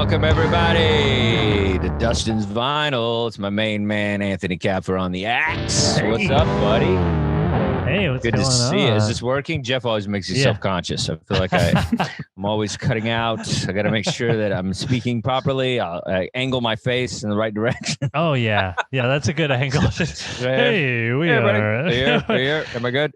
Welcome, everybody, to Dustin's Vinyl. It's my main man, Anthony Kapfer, on the axe. Hey. What's up, buddy? Hey, what's Good going to on? see you. Is this working? Jeff always makes you self-conscious. I feel like I'm always cutting out. I got to make sure that I'm speaking properly. I angle my face in the right direction. Oh, yeah. Yeah, that's a good angle. Hey, we are. Here. Am I good?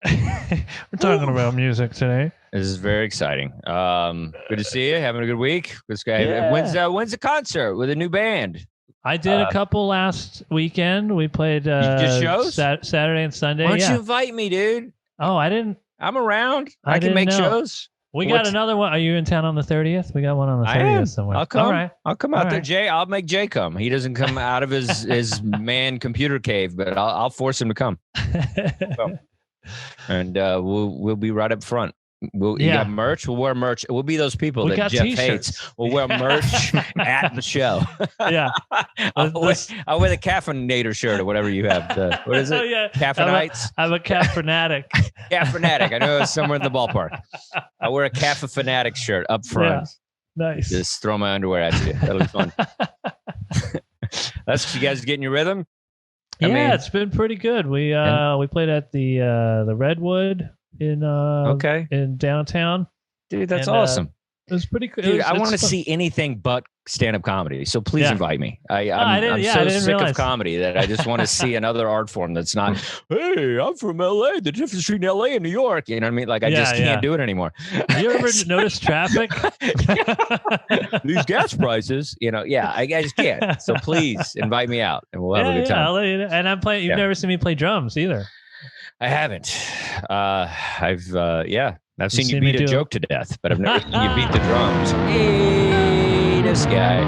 We're talking about music today. This is very exciting. Good to see you. Having a good week. This guy. Yeah. When's the concert with a new band? I did a couple last weekend. We played just shows? Saturday and Sunday. Why don't you invite me, dude? Oh, I didn't. I'm around. I can make didn't know. shows. We got another one. Are you in town on the 30th? We got one on the 30th somewhere. I'll come. All right. I'll come out All there, right. Jay. I'll make Jay come. He doesn't come out of his man computer cave, but I'll force him to come. And we'll be right up front. You got merch? We'll wear merch. We'll be those people that Jeff hates. We'll wear merch at the show. Yeah. I'll wear the Caffeinator shirt or whatever you have. What is it? Oh, yeah. Caffeinites? I'm a calf fanatic. Calf fanatic. I know it's somewhere in the ballpark. I wear a Calf fanatic shirt up front. Yeah. Nice. Just throw my underwear at you. That'll be fun. That's you guys getting your rhythm? It's been pretty good. We played at the Redwood in downtown. Dude, that's awesome. It was pretty cool. Dude, I want to see anything but stand-up comedy. So please invite me. I'm so sick of comedy that I just want to see another art form that's not, hey, I'm from LA, the difference between LA and New York. You know what I mean? Like I just can't do it anymore. You ever notice traffic? These gas prices, I just can't. So please invite me out and we'll have a good time. And I'm playing. You've never seen me play drums either. I haven't. I've seen you beat a joke to death, but I've never seen you beat the drums. Hey, this guy.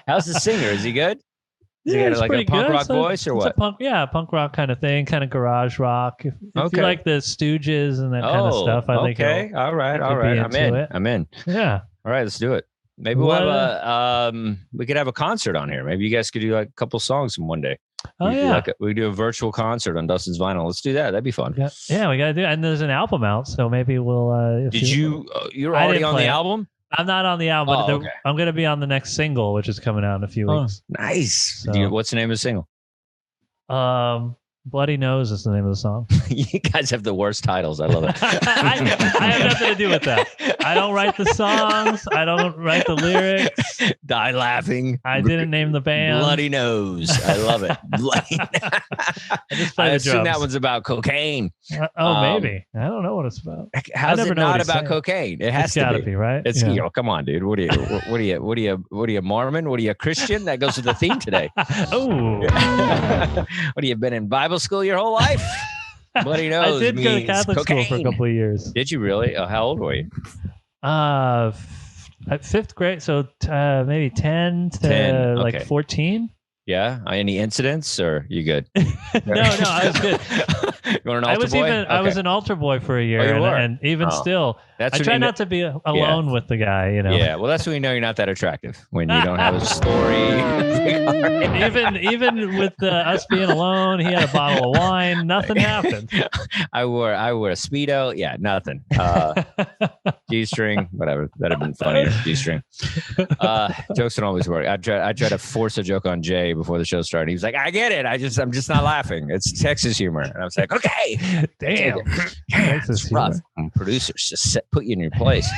How's the singer? Is he good? Is he got like a punk rock voice or what? Punk rock kind of thing, kind of garage rock. If you like the Stooges and that kind of stuff, I think. Okay, all right. I'm in. Yeah. All right, let's do it. Maybe we'll have we could have a concert on here. Maybe you guys could do like a couple songs in one day. We do a virtual concert on Dustin's Vinyl. Let's do that. That'd be fun. Yeah, we gotta do it. And there's an album out, so maybe we'll. You're already on the album? I'm not on the album, but I'm gonna be on the next single, which is coming out in a few weeks. Nice. So, what's the name of the single? Bloody Nose is the name of the song. You guys have the worst titles. I love it. I have nothing to do with that. I don't write the songs. I don't write the lyrics. Die laughing. I didn't name the band. Bloody Nose. I love it. I assume that one's about cocaine. Maybe. I don't know what it's about. How's it not about cocaine? It has to be, right? It's come on, dude. What are you Mormon? What are you, a Christian? That goes with the theme today. Oh. What have you been in Bible school your whole life? Bloody Nose. I did go to Catholic school for a couple of years. Did you really? How old were you? Fifth grade. So maybe 10 to like 14. Yeah. Any incidents or you good? No, I was good. You were an altar boy? I was an altar boy for a year, and even still, I try not to be alone with the guy. Yeah, well, that's when you know you're not that attractive, when you don't have a story. even with us being alone, he had a bottle of wine. Nothing happened. I wore a Speedo. Yeah, nothing. G-string, whatever. That'd have been funnier. G-string. Jokes don't always work. I try to force a joke on Jay before the show started. He was like, "I get it. I'm just not laughing. It's Texas humor." And I was like, "Okay, damn, it's rough." Producers just put you in your place.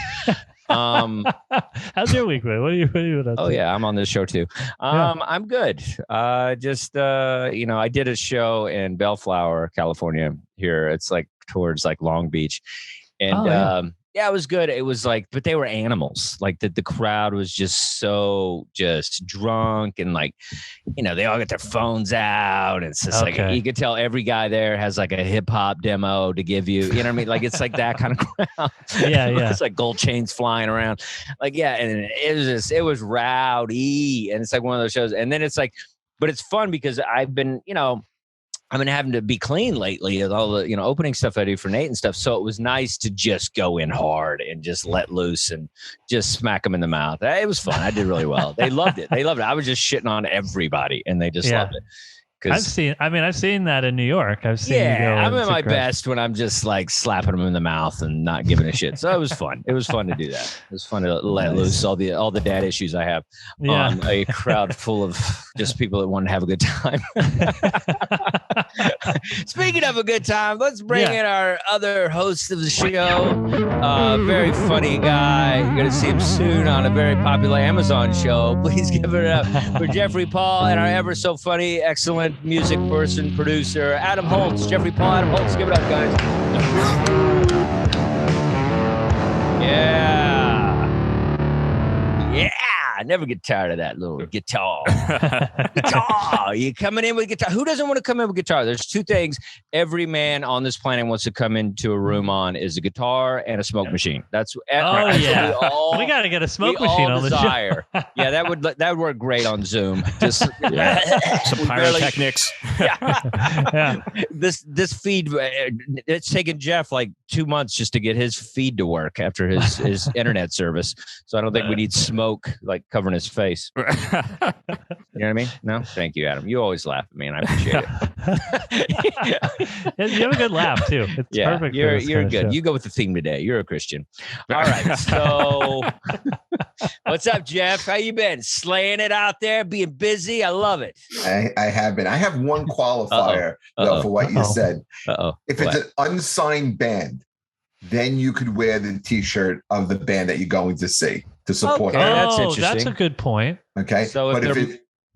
How's your week, man? What are you up to? Oh yeah, I'm on this show too. I'm good. I did a show in Bellflower, California. Here, it's like towards like Long Beach, and it was good. It was like, but they were animals. Like the crowd was just so drunk and like, they all got their phones out. And it's just like, you could tell every guy there has like a hip hop demo to give you, you know what I mean? Like, it's like that kind of crowd. Yeah. It's like gold chains flying around. Like, and it was rowdy. And it's like one of those shows. And then it's like, but it's fun because I've been having to be clean lately with all the, opening stuff I do for Nate and stuff. So it was nice to just go in hard and just let loose and just smack them in the mouth. It was fun. I did really well. They loved it. I was just shitting on everybody and they just loved it. I've seen that in New York. I've seen. Yeah, I'm at my best when I'm just like slapping them in the mouth and not giving a shit. So it was fun. It was fun to do that. It was fun to let loose all the dad issues I have on a crowd full of just people that want to have a good time. Speaking of a good time, let's bring in our other host of the show. Very funny guy. You're going to see him soon on a very popular Amazon show. Please give it up for Jeffrey Paul and our ever so funny, excellent music person, producer, Adam Holtz. Jeffrey Paul, Adam Holtz. Give it up, guys. Yeah. I never get tired of that little guitar. Guitar. You coming in with guitar. Who doesn't want to come in with guitar? There's two things every man on this planet wants to come into a room on is a guitar and a smoke machine. That's we got to get a smoke machine on the show. Yeah, that would work great on Zoom. Just some pyrotechnics. This feed, it's taken Jeff like 2 months just to get his feed to work after his internet service. So I don't think we need smoke like covering his face. You know what I mean? No? Thank you, Adam. You always laugh at me and I appreciate it. You have a good laugh too. It's perfect. You're good. You go with the theme today. You're a Christian. All right. So what's up, Jeff? How you been? Slaying it out there, being busy. I love it. I have been. I have one qualifier though for what you said. If it's an unsigned band, then you could wear the T-shirt of the band that you're going to see to support. Okay, that's interesting. That's a good point. Okay, so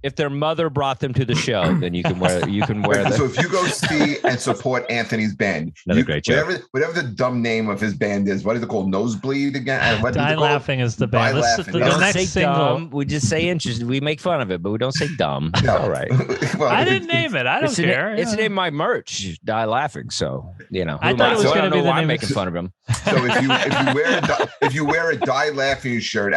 if their mother brought them to the show, then you can wear them. So if you go see and support Anthony's band, great job. Whatever the dumb name of his band is, what is it called? Nosebleed again? Die Laughing is the band. The next single. Dumb. We just say interesting. We make fun of it, but we don't say dumb. No. All right. Well, I didn't name it. I don't care. It's in my merch. Die Laughing. So I thought it was going to be the name. I'm making fun of him. So if you wear a Die Laughing shirt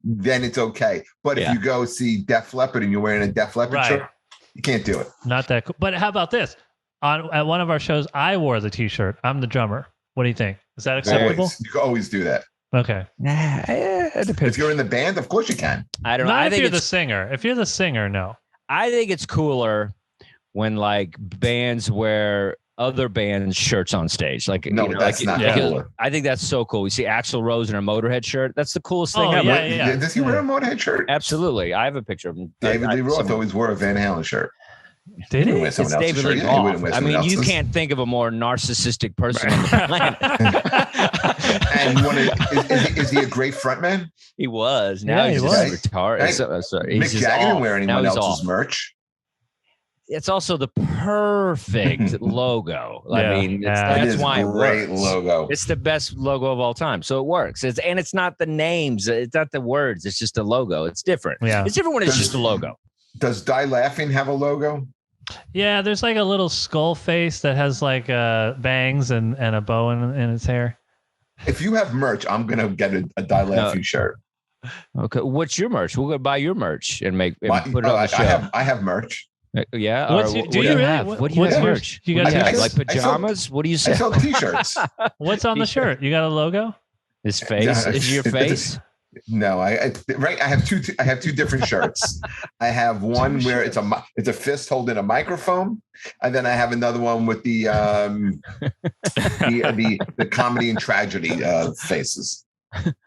then it's okay. But if you go see Def Leppard and you're wearing a Def Leppard shirt, you can't do it. Not that cool. But how about this? At one of our shows, I wore the T-shirt. I'm the drummer. What do you think? Is that acceptable? You can always do that. Okay. It depends. If you're in the band, of course you can. I don't know. Not if you're the singer. If you're the singer, no. I think it's cooler when like bands wear other bands' shirts on stage. Like, that's not cooler. I think that's so cool. We see Axl Rose in a Motorhead shirt. That's the coolest thing ever. Yeah. Does he wear a Motorhead shirt? Absolutely. I have a picture of him. David Lee Roth always wore a Van Halen shirt. Did he? It's David Lee Roth. I mean, you can't think of a more narcissistic person on the planet. And is he a great frontman? He was. Now he's just retired. Mick Jagger didn't wear anyone else's merch. It's also the perfect logo. I mean, that's why it works. Great logo. It's the best logo of all time. So it works. It's not the names. It's not the words. It's just a logo. It's different. Yeah. It's different when it's just a logo. Does Die Laughing have a logo? Yeah, there's like a little skull face that has like bangs and a bow in its hair. If you have merch, I'm going to get a Die Laughing shirt. Okay. What's your merch? We'll go buy your merch and put it on the show. I have merch. Yeah. What do you have? What do you have merch? You got like pajamas? What do you say? I sell t-shirts. What's on the shirt? You got a logo? His face? Is your face? No, I have two different shirts. I have one where it's a fist holding a microphone, and then I have another one with the comedy and tragedy faces.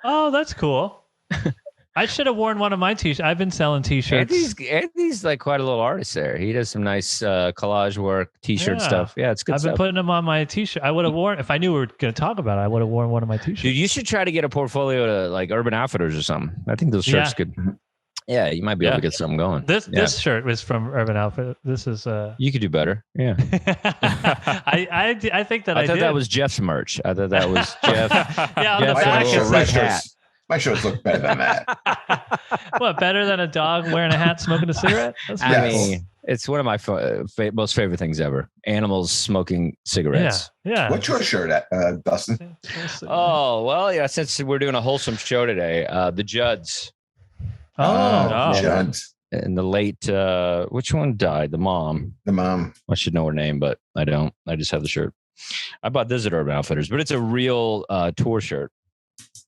Oh, that's cool. I should have worn one of my t-shirts. I've been selling t-shirts. Anthony's like quite a little artist there. He does some nice collage work, t-shirt stuff. Yeah, it's good stuff. I've been putting them on my t-shirt. I would have worn, if I knew we were going to talk about it, I would have worn one of my t-shirts. Dude, you should try to get a portfolio to like Urban Outfitters or something. I think those shirts could. Yeah, you might be able to get something going. This shirt was from Urban Outfitters. This is You could do better. Yeah. I think that I thought that was Jeff's merch. I thought that was Jeff. Yeah, on the back is the hat. My shirts look better than that. What, better than a dog wearing a hat smoking a cigarette? I mean, it's one of my most favorite things ever. Animals smoking cigarettes. Yeah. What's your shirt at, Dustin? Oh, well, yeah, since we're doing a wholesome show today, the Judds. Judds. And the late, which one died? The mom. The mom. I should know her name, but I don't. I just have the shirt. I bought this at Urban Outfitters, but it's a real tour shirt.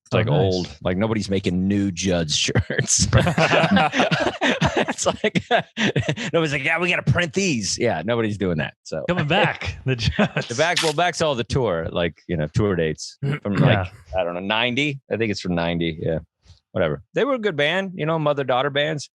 It's like old, like nobody's making new Judds shirts. It's It's like nobody's like, yeah, we got to print these. Yeah, nobody's doing that. So coming back, back's all the tour, like tour dates from like I don't know 90. I think it's from 90. Yeah, whatever. They were a good band, mother-daughter bands.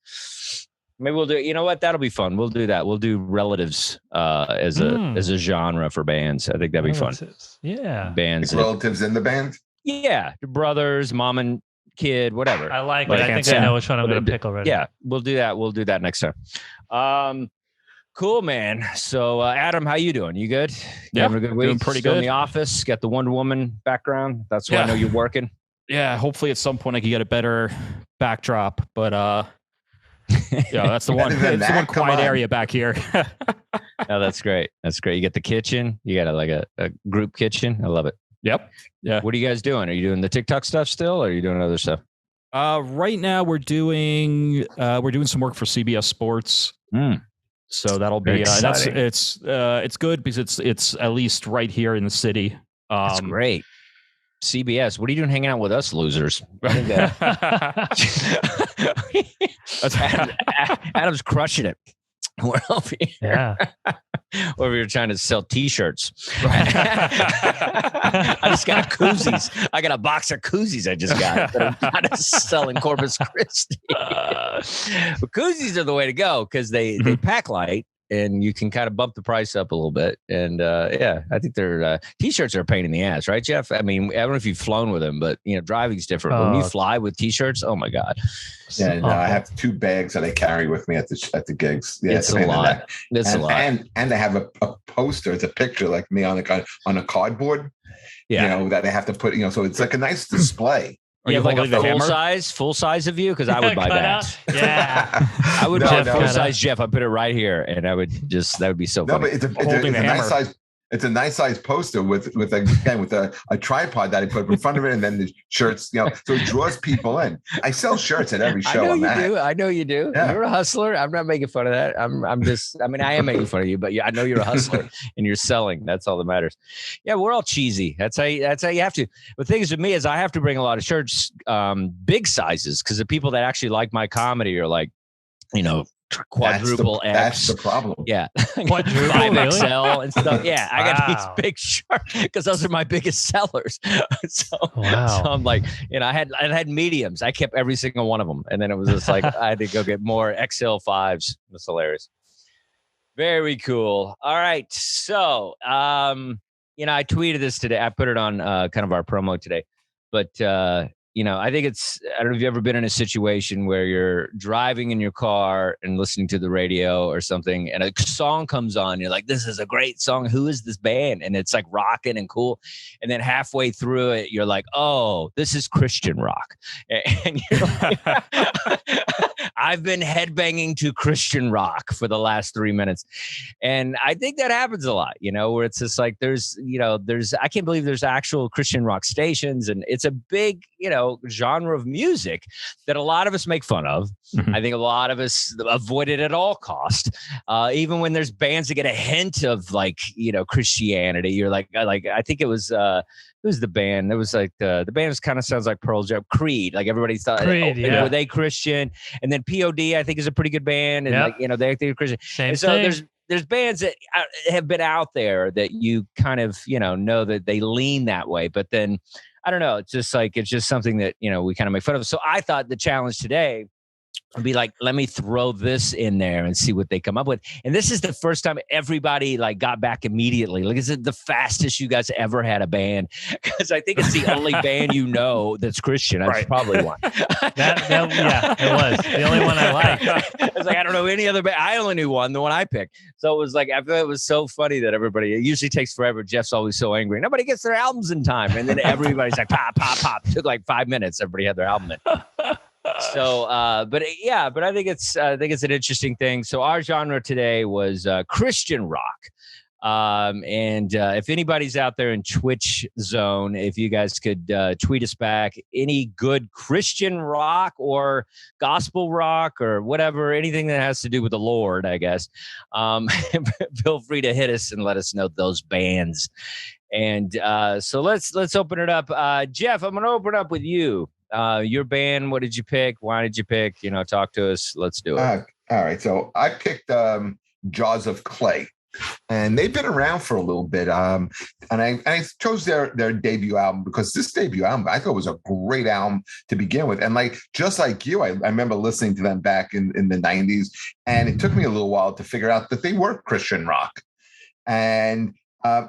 Maybe we'll do. You know what? That'll be fun. We'll do that. We'll do relatives as a genre for bands. I think that'd be fun. Yeah, bands. Like relatives in the band. Yeah, brothers, mom and kid, whatever. I like it. I think I know which one I'm going to pick already. Yeah, we'll do that. We'll do that next time. Cool, man. So, Adam, how you doing? You good? Yeah, having a good week. Doing pretty Still good. In the office, got the Wonder Woman background. That's why I know you're working. Yeah, hopefully at some point I can get a better backdrop, but yeah, that's the one. It's the one quiet area back here. Oh, that's great. That's great. You get the kitchen. You got a group kitchen. I love it. Yep. Yeah. What are you guys doing? Are you doing the TikTok stuff still, or are you doing other stuff? Right now we're doing some work for CBS Sports. So that'll be it's good because it's at least right here in the city. That's great. CBS, what are you doing hanging out with us losers? Adam's crushing it. We're over here. Yeah. Over here trying to sell T-shirts. I just got koozies. I got a box of koozies I just got that I'm trying to sell in Corpus Christi. But koozies are the way to go because they pack light. And you can kind of bump the price up a little bit. And yeah, I think they're T-shirts are a pain in the ass, right, Jeff? I mean, I don't know if you've flown with them, but driving's different. When you fly with T-shirts, oh my God. Yeah, no, I have 2 bags that I carry with me at the gigs. Yeah, it's a lot. It's a lot. And I have a poster. It's a picture like me on a cardboard. Yeah, that I have to put. So it's like a nice display. You have like a full size of you, because I would buy that. Yeah, I would buy full size Jeff. I put it right here, and that would be so funny. But it's a nice size. It's a nice size poster with a tripod that I put in front of it, and then the shirts, so it draws people in. I sell shirts at every show. I know you do. Yeah. You're a hustler. I'm not making fun of that. I am making fun of you, but I know you're a hustler and you're selling. That's all that matters. Yeah, we're all cheesy. That's how you have to. The thing is with me is I have to bring a lot of shirts, big sizes, because the people that actually like my comedy are like, quadruple X. That's the problem. Yeah. Quadruple 5XL and stuff. Yeah. I got these big shirts because those are my biggest sellers. So I'm like, I had mediums. I kept every single one of them. And then it was just like, I had to go get more XL5s. That's hilarious. Very cool. All right. So, I tweeted this today. I put it on kind of our promo today, but, I think I don't know if you've ever been in a situation where you're driving in your car and listening to the radio or something, and a song comes on. You're like, this is a great song. Who is this band? And it's like rocking and cool. And then halfway through it, you're like, oh, this is Christian rock. And you're like, I've been headbanging to Christian rock for the last 3 minutes. And I think that happens a lot, where it's just like, there's I can't believe there's actual Christian rock stations, and it's a big, genre of music that a lot of us make fun of. Mm-hmm. I think a lot of us avoid it at all cost. Even when there's bands that get a hint of like, Christianity, you're like, I think it was the band. It was like the band kind of sounds like Pearl Jam, Creed. Like everybody thought, were they Christian? And then POD, I think, is a pretty good band. And they're Christian. Same and so thing. There's bands that have been out there that you kind of, know that they lean that way. But then, I don't know. It's just something that, we kind of make fun of. So I thought the challenge today would be like, let me throw this in there and see what they come up with. And this is the first time everybody like got back immediately. Like, is it the fastest you guys ever had a band? Because I think it's the only band that's Christian. That's probably one. Yeah, it was the only one I liked. It's like, I don't know any other band. I only knew one, the one I picked. So it was like, I thought it was so funny that everybody, it usually takes forever. Jeff's always so angry. Nobody gets their albums in time. And then everybody's like, pop, pop, pop. It took like 5 minutes. Everybody had their album in. So, but I think it's an interesting thing. So our genre today was Christian rock. And if anybody's out there in Twitch zone, if you guys could tweet us back any good Christian rock or gospel rock or whatever, anything that has to do with the Lord, I guess, feel free to hit us and let us know those bands. And so let's open it up. Jeff, I'm going to open up with you. Your band, what did you pick? Why did you pick? Talk to us. Let's do it. All right. So I picked Jaws of Clay. And they've been around for a little bit. And I chose their debut album because this debut album I thought was a great album to begin with. And just like you, I remember listening to them back in the 90s. And it took me a little while to figure out that they were Christian rock. And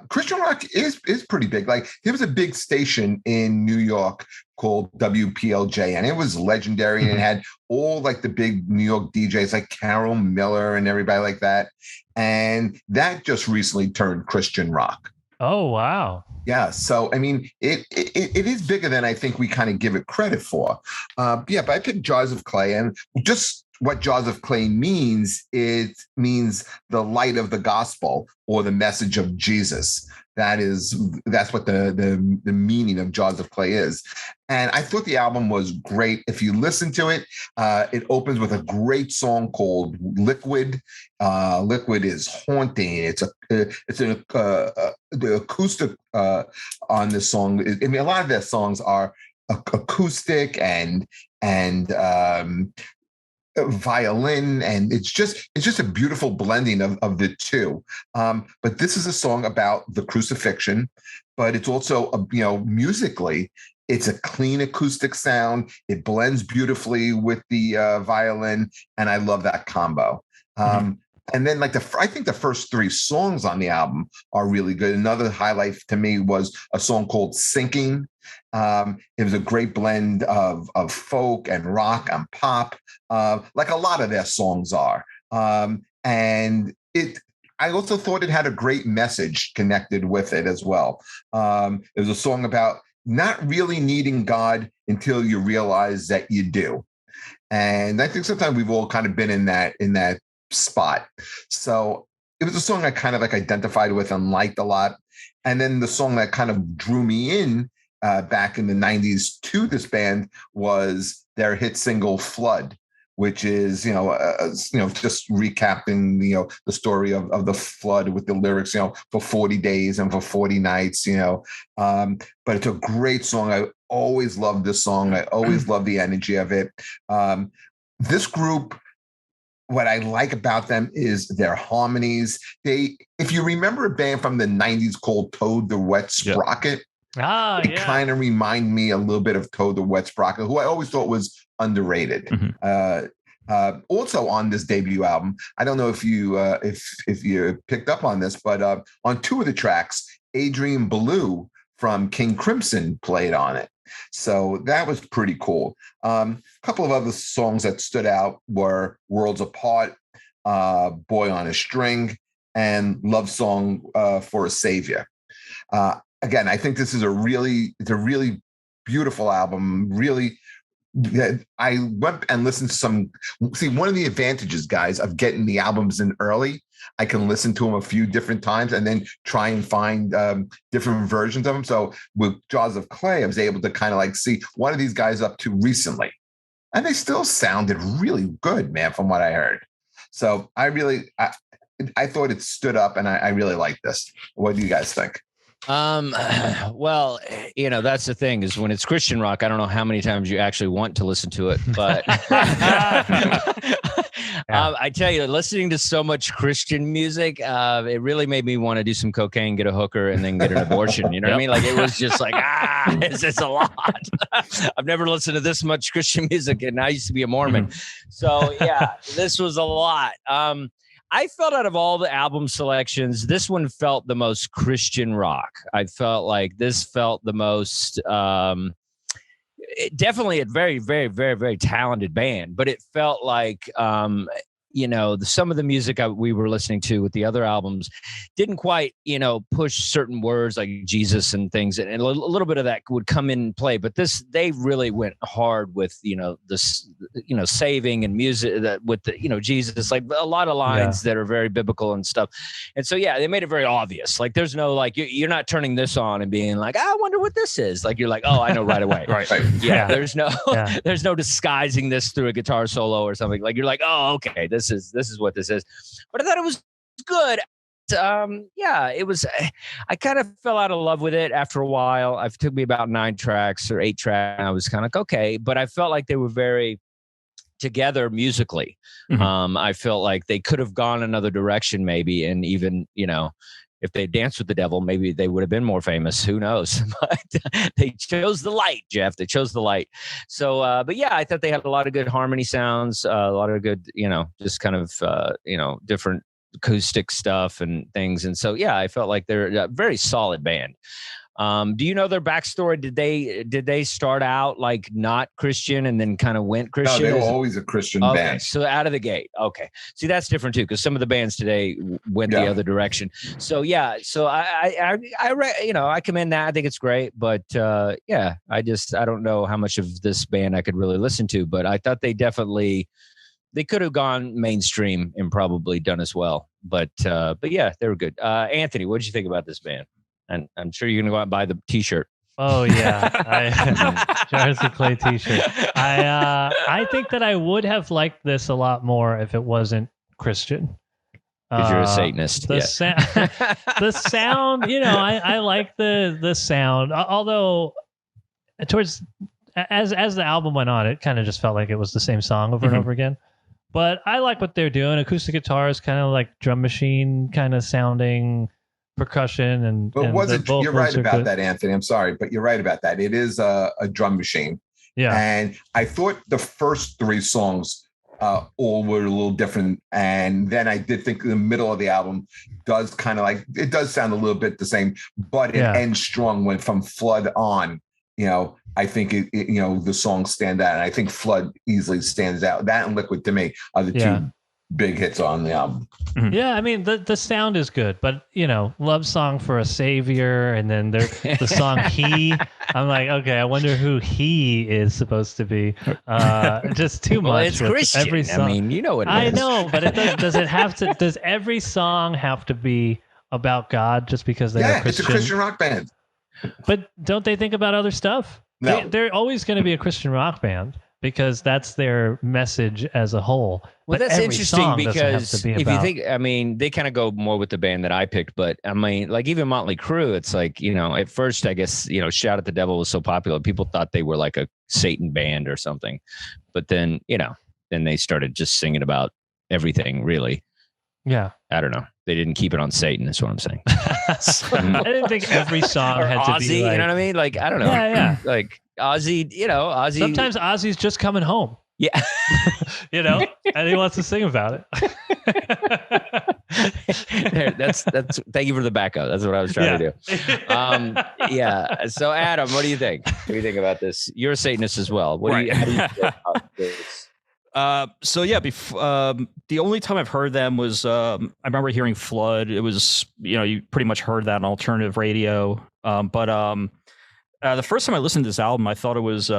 Christian rock is pretty big. There was a big station in New York called WPLJ, and it was legendary. And it had all the big New York DJs like Carol Miller and everybody like that. And that just recently turned Christian rock. Oh, wow. Yeah. So, I mean, it is bigger than I think we kind of give it credit for. But I picked Jaws of Clay, and just what Jaws of Clay means, it means the light of the gospel or the message of Jesus. That's what the meaning of Jaws of Clay is. And I thought the album was great. If you listen to it, it opens with a great song called Liquid. Liquid is haunting. The acoustic on this song. I mean, a lot of their songs are acoustic and violin, and it's just a beautiful blending of the two. But this is a song about the crucifixion, but it's also musically it's a clean acoustic sound. It blends beautifully with the violin, and I love that combo. And then I think the first three songs on the album are really good. Another highlight to me was a song called Sinking. It was a great blend of folk and rock and pop, like a lot of their songs are. And I also thought it had a great message connected with it as well. It was a song about not really needing God until you realize that you do. And I think sometimes we've all kind of been in that spot. So it was a song I kind of identified with and liked a lot. And then the song that kind of drew me in back in the 90s to this band was their hit single Flood, which is, just recapping, the story of the flood with the lyrics, for 40 days and for 40 nights, but it's a great song. I always loved this song. I always loved the energy of it. This group, what I like about them is their harmonies. If you remember a band from the 90s called Toad the Wet Sprocket, it kind of remind me a little bit of Toad the Wet Sprocket, who I always thought was underrated. Also on this debut album, I don't know if you picked up on this, but on two of the tracks, Adrian Belew from King Crimson played on it. So that was pretty cool. A couple of other songs that stood out were Worlds Apart, Boy on a String, and Love Song for a Savior. Again, I think this is a really beautiful album. Really, I went and listened to some. See, one of the advantages, guys, of getting the albums in early, I can listen to them a few different times and then try and find different versions of them. So with Jaws of Clay, I was able to kind of see what are these guys up to recently, and they still sounded really good, man, from what I heard. So I thought it stood up, and I really like this. What do you guys think? Well, that's the thing is when it's Christian rock, I don't know how many times you actually want to listen to it, but I tell you, listening to so much Christian music, it really made me want to do some cocaine, get a hooker, and then get an abortion. You know what I mean? It was just it's a lot. I've never listened to this much Christian music, and I used to be a Mormon. So yeah, this was a lot. I felt out of all the album selections, this one felt the most Christian rock. I felt like this felt the most, definitely a very, very, very, very talented band, but it felt like, some of the music we were listening to with the other albums didn't quite, push certain words like Jesus and things. And a little bit of that would come in play. But they really went hard with, this, saving and music with the, Jesus, like a lot of lines that are very biblical and stuff. And so, they made it very obvious. There's no, you're not turning this on and being like, I wonder what this is. You're like, oh, I know right away. Right. Yeah. There's no disguising this through a guitar solo or something. You're like, oh, okay, this is what this is. But I thought it was good. It was. I kind of fell out of love with it after a while. It took me about 9 tracks or 8 tracks. And I was kind of like, okay, but I felt like they were very together musically. Mm-hmm. I felt like they could have gone another direction maybe, and even, you know, if they danced with the devil, maybe they would have been more famous. Who knows? But they chose the light, Jeff. They chose the light. So, but yeah, I thought they had a lot of good harmony sounds, a lot of good, you know, just kind of, you know, different acoustic stuff and things. And so, yeah, I felt like they're a very solid band. Do you know their backstory? Did they start out like not Christian and then kind of went Christian? No, they were always a Christian band. So out of the gate. Okay. See, that's different too, because some of the bands today went the other direction. So yeah. So I you know, I commend that. I think it's great. But yeah, I don't know how much of this band I could really listen to, but I thought they could have gone mainstream and probably done as well. But yeah, they were good. Anthony, what did you think about this band? And I'm sure you're going to go out and buy the T-shirt. Oh yeah, Jersey Clay T-shirt. I think that I would have liked this a lot more if it wasn't Christian. Because you're a Satanist. The sound, you know, I like the sound. Although towards as the album went on, it kind of just felt like it was the same song over and over again. But I like what they're doing. Acoustic guitars, kind of like drum machine kind of sounding. Percussion but you're right about that, Anthony. I'm sorry, but you're right about that. It is a drum machine. Yeah. And I thought the first 3 songs all were a little different. And then I did think the middle of the album does kind of like, it does sound a little bit the same, but it ends strong when from Flood on, you know, I think you know, the songs stand out. And I think Flood easily stands out. That and Liquid to me are the 2 big hits on the album. Yeah, I mean the sound is good, but you know, Love Song for a Savior, and then the song He. I'm like, okay, I wonder who he is supposed to be. Just too much. Well, it's Christian. Every song. I mean, you know what it I is. know, but does it have to? Does every song have to be about God just because they're Christian? It's a Christian rock band. But don't they think about other stuff? No. They're always going to be a Christian rock band, because that's their message as a whole. Well, but that's interesting because if you think, I mean, they kind of go more with the band that I picked, but I mean, like even Motley Crue, it's like, you know, at first, I guess, you know, Shout at the Devil was so popular. People thought they were like a Satan band or something, but then, you know, then they started just singing about everything really. Yeah. I don't know. They didn't keep it on Satan. That's what I'm saying. I didn't think every song had Ozzy, to be like, you know what I mean? Like, I don't know. Yeah. Like Ozzy, you know, Ozzy. Sometimes Ozzy's just coming home. Yeah. You know, and he wants to sing about it. That's thank you for the backup. That's what I was trying to do. Yeah. So Adam, what do you think? What do you think about this? You're a Satanist as well. What do you think about this? So yeah, the only time I've heard them was I remember hearing Flood. It was, you know, you pretty much heard that on alternative radio. But the first time I listened to this album, I thought it was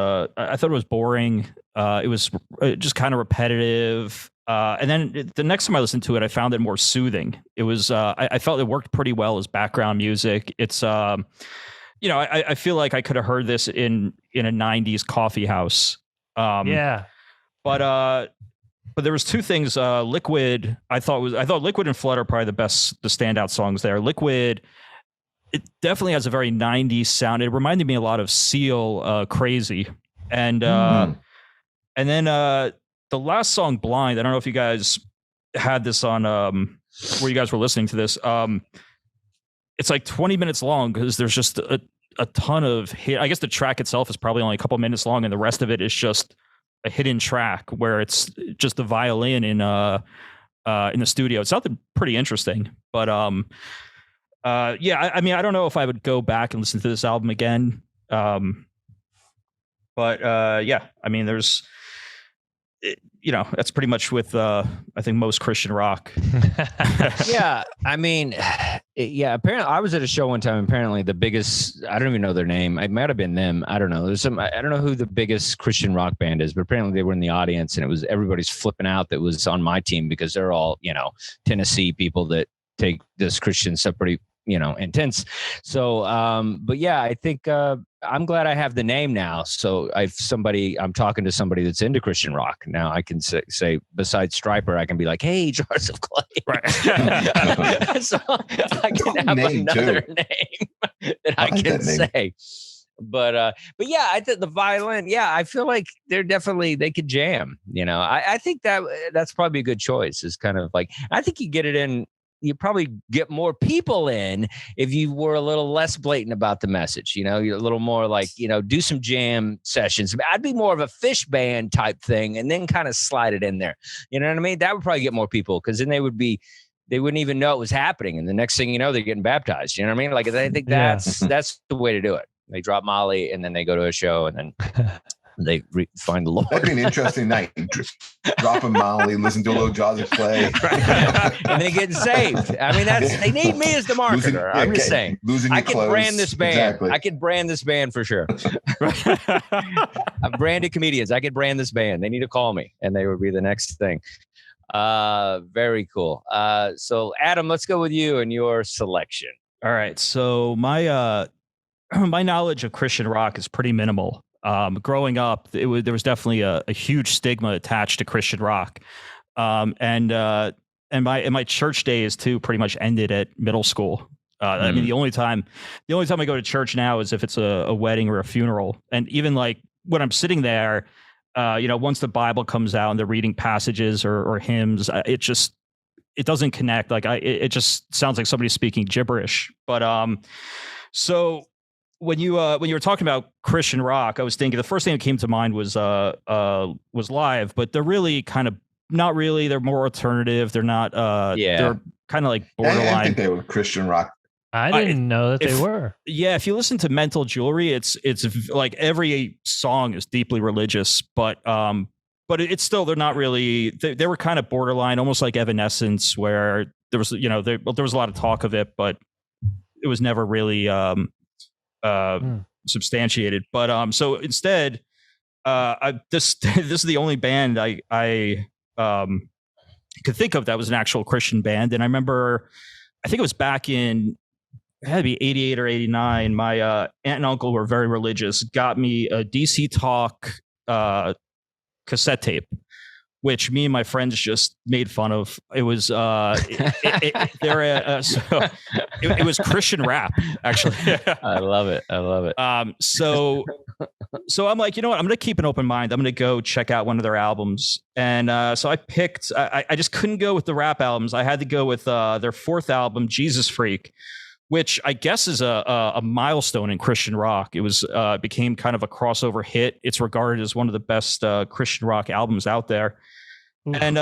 boring. It was just kind of repetitive. And then the next time I listened to it, I found it more soothing. It was I felt it worked pretty well as background music. It's you know, I feel like I could have heard this in a 90s coffee house. Yeah. But there was 2 things. Liquid, I thought Liquid and Flood are probably the standout songs there. Liquid, it definitely has a very 90s sound. It reminded me a lot of Seal, Crazy. And then the last song, Blind, I don't know if you guys had this on where you guys were listening to this. It's like 20 minutes long because there's just a ton of hit. I guess the track itself is probably only a couple minutes long, and the rest of it is just a hidden track where it's just the violin in the studio. It sounded pretty interesting, but yeah, I mean, I don't know if I would go back and listen to this album again. But yeah, I mean, there's, you know, that's pretty much with I think most Christian rock. Yeah, I mean, yeah. Apparently, I was at a show one time. Apparently, the biggest, I don't even know their name. It might have been them. I don't know. There's some. I don't know who the biggest Christian rock band is, but apparently they were in the audience, and it was everybody's flipping out that was on my team because they're all, you know, Tennessee people that take this Christian stuff pretty, you know, intense. So, but yeah, I think I'm glad I have the name now. So I'm talking to somebody that's into Christian rock. Now I can say besides Stryper, I can be like, hey, Jars of Clay. Right. So I can have another name that I can say. but yeah, I think the violin. Yeah, I feel like they could jam. I think that's probably a good choice. Is kind of like I think you get it in. You probably get more people in if you were a little less blatant about the message. You're a little more like do some jam sessions. I'd be more of a fish band type thing, and then kind of slide it in there. You know what I mean? That would probably get more people because then they wouldn't even know it was happening, and the next thing you know, they're getting baptized. You know what I mean? Like I think that's the way to do it. They drop Molly, and then they go to a show, and then they find the Lord. That'd be an interesting night. Dropping Molly, listen to a little Joseph play, and they getting saved. I mean, they need me as the marketer. I'm just saying. I can brand this band. Exactly. I can brand this band for sure. I've branded comedians. I could brand this band. They need to call me, and they would be the next thing. Very cool. So Adam, let's go with you and your selection. All right. So my my knowledge of Christian rock is pretty minimal. Growing up, there was definitely a huge stigma attached to Christian rock. And my church days too pretty much ended at middle school. I mean, the only time I go to church now is if it's a wedding or a funeral. And even like when I'm sitting there, once the Bible comes out and they're reading passages or hymns, it doesn't connect. Like it just sounds like somebody speaking gibberish. But so when you were talking about Christian rock, I was thinking the first thing that came to mind was Live, but they're really kind of not really. They're more alternative. They're not. They're kind of like borderline. I think they were Christian rock. I didn't know that they were. Yeah, if you listen to Mental Jewelry, it's like every song is deeply religious, but it's still they're not really. They were kind of borderline, almost like Evanescence, where there was there was a lot of talk of it, but it was never really substantiated. But so instead, this is the only band I could think of that was an actual Christian band, and I remember, I think it was back in. It had to be 88 or 89. My aunt and uncle were very religious, got me a DC Talk cassette tape, which me and my friends just made fun of. It was it was Christian rap, actually. I love it. So I'm like, you know what? I'm going to keep an open mind. I'm going to go check out one of their albums. And so I picked, I just couldn't go with the rap albums. I had to go with their fourth album, Jesus Freak, which I guess is a milestone in Christian rock. It was became kind of a crossover hit. It's regarded as one of the best Christian rock albums out there. Ooh. And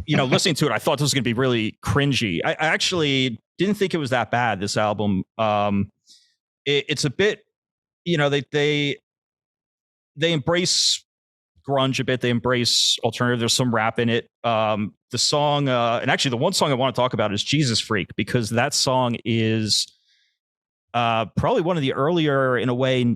listening to it, I thought this was going to be really cringy. I actually didn't think it was that bad. This album, it's a bit, they embrace grunge a bit. They embrace alternative. There's some rap in it. The song, and actually the one song I want to talk about is Jesus Freak, because that song is probably one of the earlier, in a way,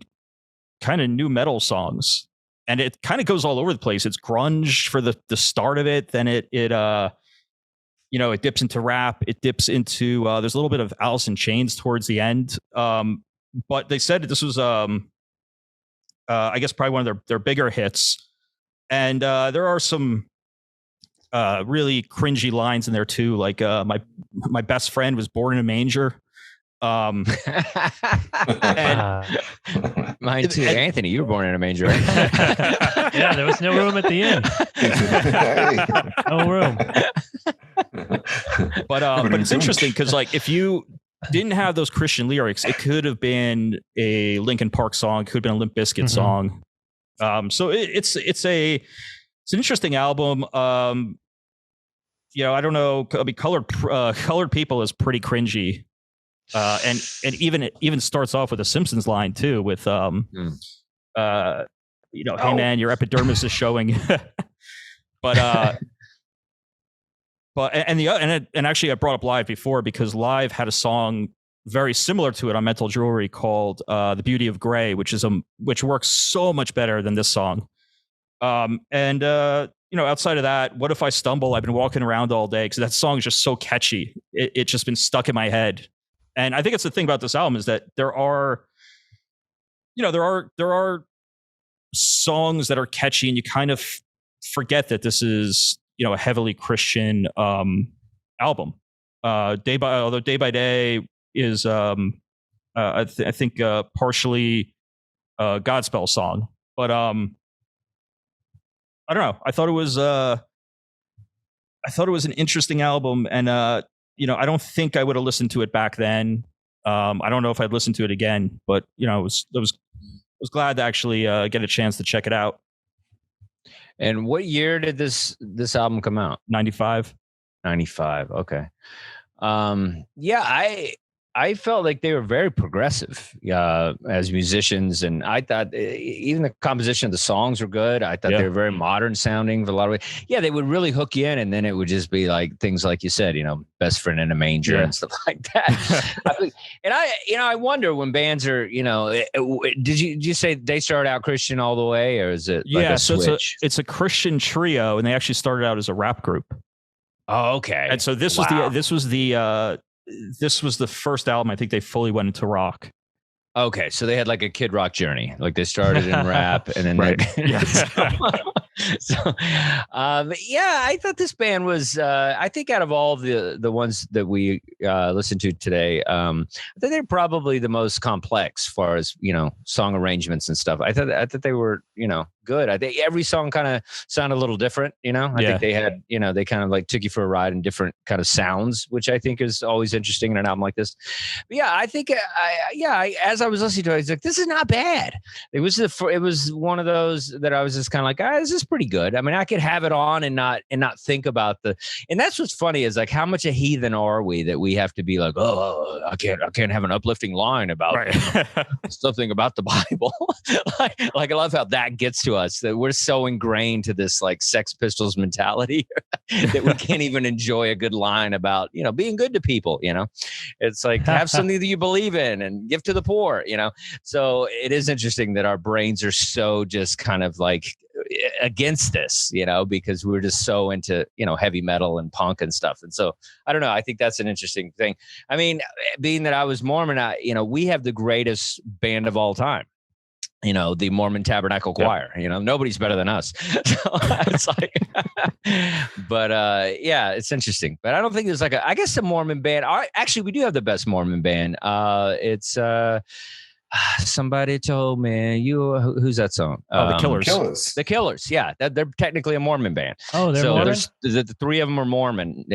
kind of new metal songs. And it kind of goes all over the place. It's grunge for the start of it. Then it dips into rap. It dips into, there's a little bit of Alice in Chains towards the end. But they said this was, I guess, probably one of their bigger hits. And there are some really cringy lines in there too. Like my best friend was born in a manger. And mine too. Anthony, you were born in a manger, right? Yeah, there was no room at the inn. No room. But it's interesting because, like, if you didn't have those Christian lyrics, it could have been a Linkin Park song, could have been a Limp Bizkit song. So it's an interesting album. I don't know. I mean, Colored People is pretty cringy. And even starts off with a Simpsons line too, with hey man, your epidermis is showing. But actually I brought up Live before because Live had a song very similar to it on Mental Jewelry called "The Beauty of Grey," which works so much better than this song. Outside of that, What If I Stumble? I've been walking around all day because that song is just so catchy. It's just been stuck in my head. And I think it's the thing about this album is that there are songs that are catchy, and you kind of forget that this is a heavily Christian album. Day by Day is I I think partially Godspell song, but I don't know. I thought it was an interesting album, and I don't think I would have listened to it back then. I don't know if I'd listen to it again, but I was glad to actually get a chance to check it out. And what year did this album come out? 95. 95. Okay. Yeah, I felt like they were very progressive as musicians, and I thought even the composition of the songs were good. I thought they were very modern sounding for a lot of ways. Yeah, they would really hook you in, and then it would just be like things like you said, best friend in a manger and stuff like that. And I wonder when bands are, did you say they started out Christian all the way, or is it like a switch? It's a Christian trio, and they actually started out as a rap group. Oh, okay. And so this was the first album I think they fully went into rock. Okay, so they had like a Kid Rock journey. Like they started in rap and then I thought this band was I think out of all the ones that we listened to today, I think they're probably the most complex as far as, song arrangements and stuff. I thought they were, good. I think every song kind of sounded a little different, I think they had, they kind of like took you for a ride in different kind of sounds, which I think is always interesting in an album like this. But yeah, I think as I was listening to it, I was like, this is not bad. It was one of those that I was just kind of like, this is pretty good. I mean, I could have it on and not think about and that's what's funny is like, how much a heathen are we that we have to be like, oh, I can't have an uplifting line about something about the Bible. like I love how that gets to us, that we're so ingrained to this like Sex Pistols mentality that we can't even enjoy a good line about, being good to people, It's like, have something that you believe in and give to the poor, So it is interesting that our brains are so just kind of like against this, because we're just so into, heavy metal and punk and stuff. And so I don't know. I think that's an interesting thing. I mean, being that I was Mormon, we have the greatest band of all time. The Mormon Tabernacle Choir, nobody's better than us. So it's like, but it's interesting. But I don't think there's I guess a Mormon band. Actually, we do have the best Mormon band. It's somebody told me who's that song? The Killers. The Killers. Yeah, they're technically a Mormon band. Oh, they're Mormon? The three of them are Mormon.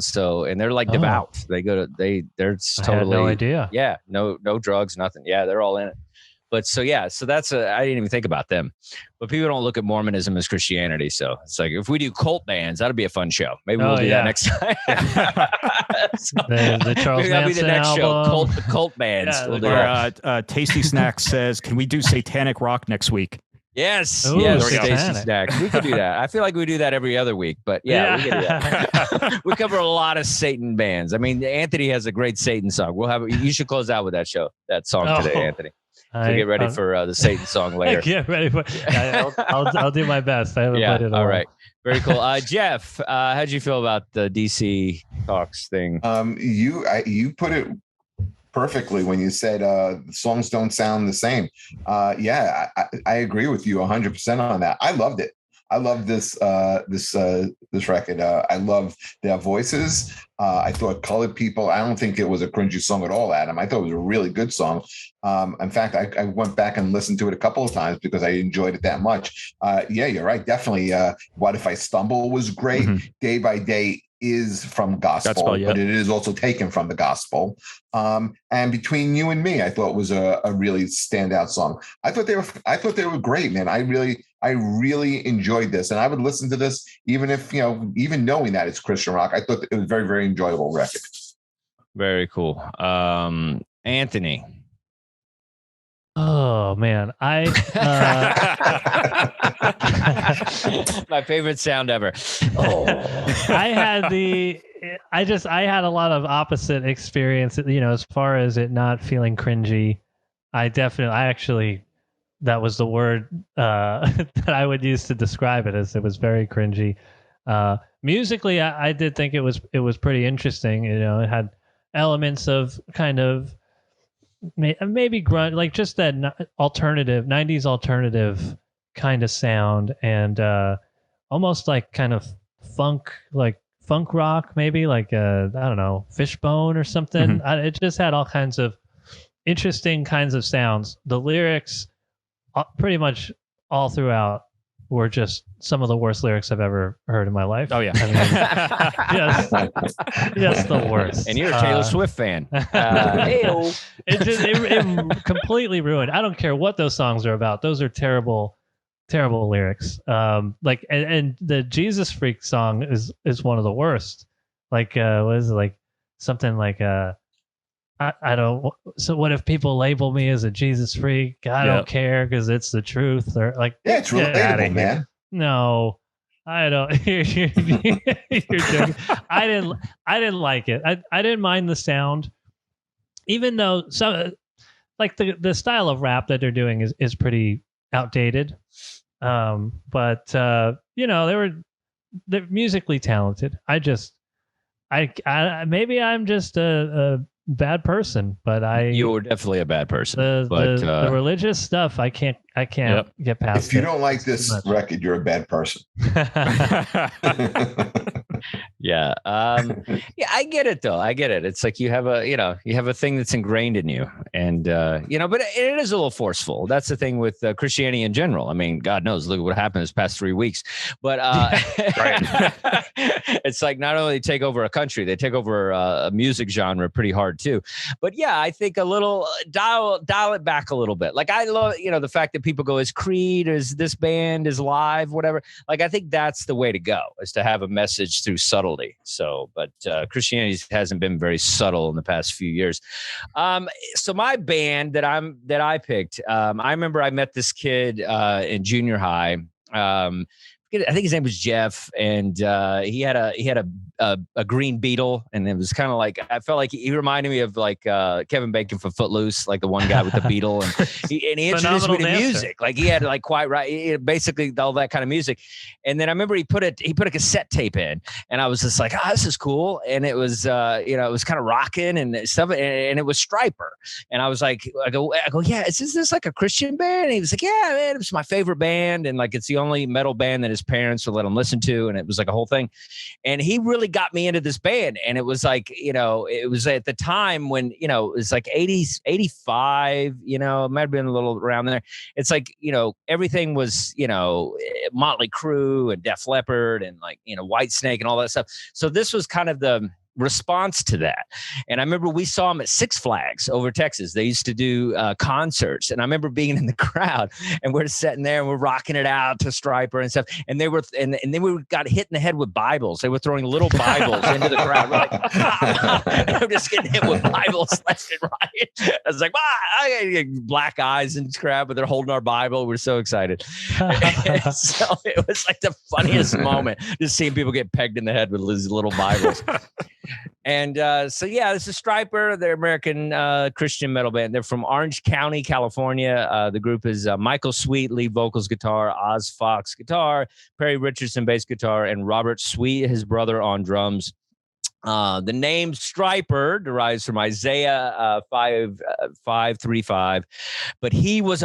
So and they're like devout. They go to they're totally. I had no idea. Yeah, no drugs, nothing. Yeah, they're all in it. But so that's I didn't even think about them. But people don't look at Mormonism as Christianity. So it's like if we do cult bands, that'll be a fun show. Maybe we'll do that next time. the Charles Manson that'll be the next album. show. Cult bands. Yeah, we'll do Tasty Snacks says, "Can we do Satanic Rock next week?" Yes. Ooh, yes. Satanic. Tasty Snacks. We could do that. I feel like we do that every other week. But we can do that. We cover a lot of Satan bands. I mean, Anthony has a great Satan song. You should close out with that song today, Anthony. So get ready for the Satan song later. Get ready for. I'll do my best. I haven't played it all right. Very cool. Jeff, how'd you feel about the DC Talks thing? You put it perfectly when you said the songs don't sound the same. I agree with you 100% on that. I loved it. I love this record. I love their voices. I thought Colored People, I don't think it was a cringy song at all, Adam. I thought it was a really good song. In fact, I went back and listened to it a couple of times because I enjoyed it that much. You're right. Definitely. What If I Stumble was great. Mm-hmm. Day by Day is from gospel, but it is also taken from the gospel. And Between You and Me, I thought was a really standout song. I thought they were great, man. I really enjoyed this, and I would listen to this even if even knowing that it's Christian rock. I thought it was a very, very enjoyable record. Very cool. Anthony. Oh man, my favorite sound ever. I had a lot of opposite experience, as far as it not feeling cringy. That was the word that I would use to describe it, as it was very cringy. Musically, I did think it was pretty interesting. It had elements of kind of maybe grunt, like just that alternative 90s alternative kind of sound, and almost like kind of funk rock, maybe like I don't know, Fishbone or something. Mm-hmm. It just had all kinds of interesting kinds of sounds. The lyrics, pretty much all throughout, were just some of the worst lyrics I've ever heard in my life. Oh yeah, just the worst. And you're a Taylor Swift fan. It completely ruined. I don't care what those songs are about. Those are terrible lyrics. Like and the Jesus Freak song is one of the worst. Like what is it, like something like I don't. So what if people label me as a Jesus freak? I don't care because it's the truth. Or like, it's relatable, man. No, I don't. You're joking. I didn't like it. I didn't mind the sound, even though some like the style of rap that they're doing is pretty outdated. But they're musically talented. I maybe I'm just a bad person, but you were definitely a bad person. The religious stuff, I can't get past. If you don't like this record, you're a bad person. Yeah. I get it though. I get it. It's like you have a thing that's ingrained in you, and but it is a little forceful. That's the thing with Christianity in general. I mean, God knows, look at what happened this past 3 weeks. But it's like not only take over a country, they take over a music genre pretty hard too. But yeah, I think a little dial it back a little bit. Like I love, the fact that people go, is Creed, is this band, is live, whatever. Like I think that's the way to go, is to have a message through subtlety. So, but Christianity hasn't been very subtle in the past few years. So my band that I picked, I remember I met this kid in junior high. I think his name was Jeff, and he had a green Beetle, and it was kind of like, I felt like he reminded me of like Kevin Bacon from Footloose, like the one guy with the Beetle, and he introduced me to music. Like he had like basically all that kind of music. And then I remember he put a cassette tape in, and I was just like, this is cool, and it was it was kind of rocking and stuff, and it was Stryper, and I was like, I go, yeah, is this like a Christian band? And he was like, yeah, man, it's my favorite band, and like it's the only metal band that his parents would let him listen to, and it was like a whole thing. And he really got me into this band, and it was like, it was at the time when it was like 80s, 85, it might have been a little around there. It's like, everything was, Motley Crue and Def Leppard and like, Whitesnake and all that stuff. So this was kind of the response to that. And I remember we saw them at Six Flags over Texas. They used to do concerts, and I remember being in the crowd, and we're sitting there and we're rocking it out to Stryper and stuff. And they were, and then we got hit in the head with Bibles. They were throwing little Bibles into the crowd. We're like, I'm just getting hit with Bibles left and right. I was like, I got black eyes in this crowd, but they're holding our Bible. We're so excited. So it was like the funniest moment, just seeing people get pegged in the head with these little Bibles. And this is Stryper. They're American Christian metal band. They're from Orange County, California. The group is Michael Sweet, lead vocals, guitar, Oz Fox, guitar, Perry Richardson, bass guitar, and Robert Sweet, his brother, on drums. The name Stryper derives from Isaiah 5:35, but he was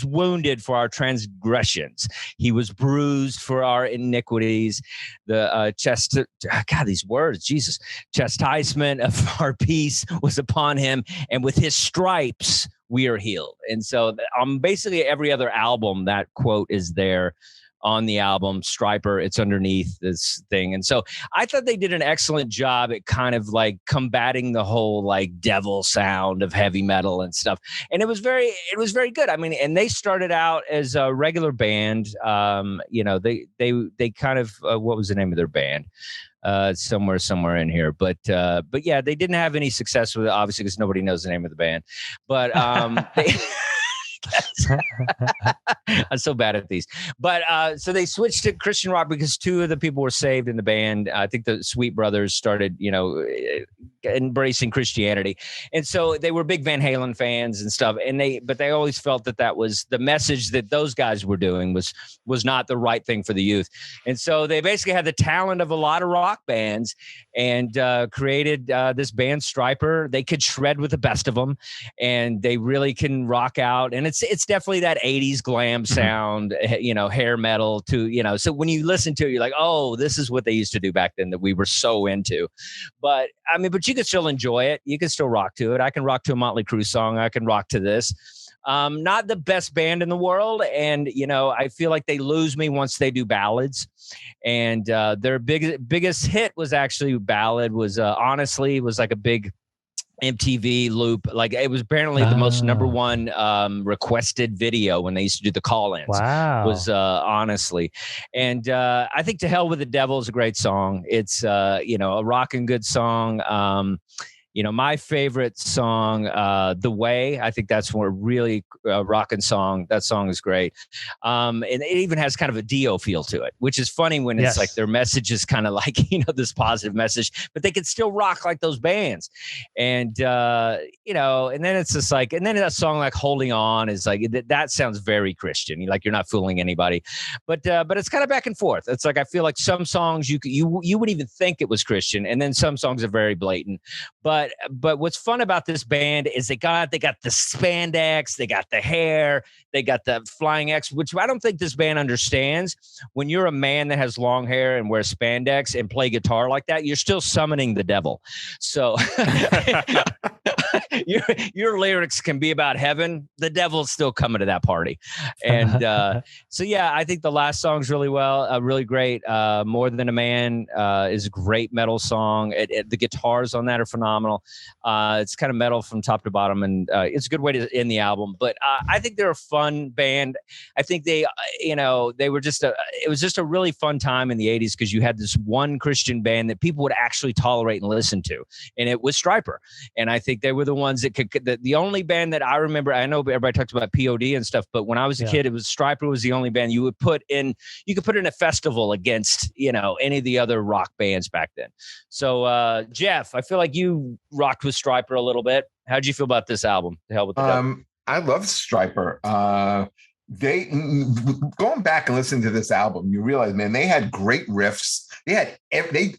wounded for our transgressions. He was bruised for our iniquities. The chastisement of our peace was upon him, and with his stripes we are healed. And so basically every other album, that quote is there on the album. Stryper, it's underneath this thing. And so I thought they did an excellent job at kind of like combating the whole like devil sound of heavy metal and stuff. And it was very good. I mean, and they started out as a regular band. They kind of, what was the name of their band? Somewhere in here, but yeah, they didn't have any success with it, obviously, because nobody knows the name of the band. But I'm so bad at these. But so they switched to Christian rock because two of the people were saved in the band. I think the Sweet brothers started, embracing Christianity. And so they were big Van Halen fans and stuff. But they always felt that was the message that those guys were doing was not the right thing for the youth. And so they basically had the talent of a lot of rock bands and created this band Stryper. They could shred with the best of them, and they really can rock out. And it's definitely that 80s glam sound, hair metal to, so when you listen to it, you're like, oh, this is what they used to do back then that we were so into. But I mean, but you can still enjoy it. You can still rock to it. I can rock to a Motley Crue song. I can rock to this. Not the best band in the world. And, I feel like they lose me once they do ballads. And their biggest hit was actually ballad was Honestly, was like a big MTV loop. Like it was apparently the most number one requested video when they used to do the call-ins. Wow. Was Honestly. And I think To Hell with the Devil is a great song. It's a rockin' good song. My favorite song, The Way, I think that's a really rockin' song. That song is great. And it even has kind of a Dio feel to it, which is funny when it's like their message is kind of like, this positive message, but they can still rock like those bands. And, and then it's just like, and then that song like Holding On is like, that sounds very Christian. Like you're not fooling anybody, but it's kind of back and forth. It's like, I feel like some songs you would even think it was Christian. And then some songs are very blatant, but what's fun about this band is they got the spandex, they got the hair, they got the flying X, which I don't think this band understands. When you're a man that has long hair and wears spandex and play guitar like that, you're still summoning the devil. So your lyrics can be about heaven. The devil's still coming to that party. And so, yeah, I think the last song's really great. More Than a Man is a great metal song. The guitars on that are phenomenal. It's kind of metal from top to bottom, and it's a good way to end the album. But I think they're a fun band. I think they were it was just a really fun time in the 80s because you had this one Christian band that people would actually tolerate and listen to, and it was Stryper. And I think they were the ones that the only band that I remember. I know everybody talks about POD and stuff, but when I was a kid, it was Stryper was the only band you could put in a festival against any of the other rock bands back then. So Jeff, I feel like you rocked with Stryper a little bit. How'd you feel about this album? The Hell with the Devil. I love Stryper. They going back and listening to this album, you realize, man, they had great riffs.